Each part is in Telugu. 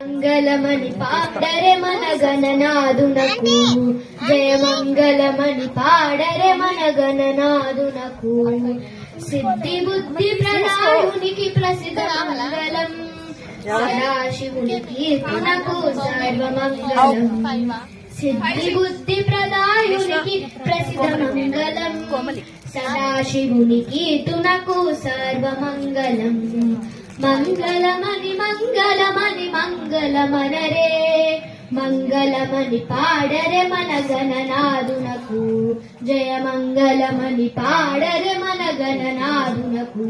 మంగళమణి పాడరే మన గణనాదునకు జయ మంగళమణి పాడరే మన గణనాదునకు సిద్ధి బుద్ధి ప్రదాయునికి ప్రసిద్ధ మంగళం సదాశివుని కీర్తనకు సర్వమంగళం సిద్ధి బుద్ధి ప్రదాయునికి ప్రసిద్ధ మంగళం సదాశివుని కీర్తనకు సర్వమంగళం మంగళమని మంగళమని మంగళమనరే మంగళమని పాడరే మన గణనాదునకు జయ మంగళమని పాడరే మన గణనాదునకు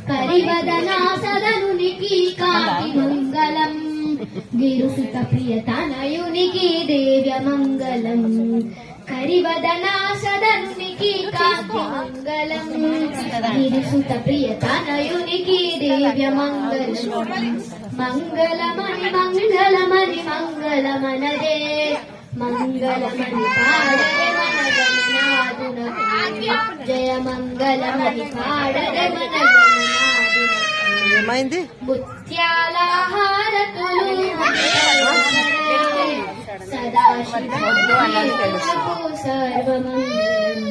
కరివదనా సదనునికి కాకి మంగళం గిరుసుత ప్రియతనయునికి దేవ్య మంగళం కరివదనా సదనునికి కాకి మంగళం గిరిసుత ప్రియతనయునికి దేవ్య మంగళం మంగళమని మంగళమని మంగళమనరే మంగళమని పాడరే మన గణనాదునకు జయ మంగళమని పాడరే మన ఏమైంది? ముత్యాల హారతులు సదాశివుకు సర్వమంగళం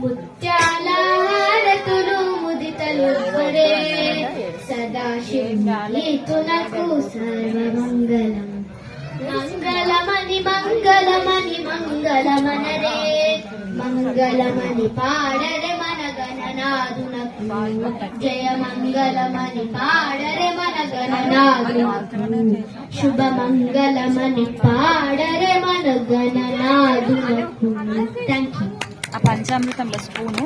ముత్యాల హారతులు ముదితలు సదాశివునకు సర్వమంగళం మంగళమని మంగళమని మంగళమనరే మంగళమని పాడరే మన గణనాదునకు జయ మంగళమని పాడరే మన గణనాదునకు శుభ మంగళమని పాడరే మన గణనాదునకు. Thank you. ఆ పంచామృతంలో స్పూను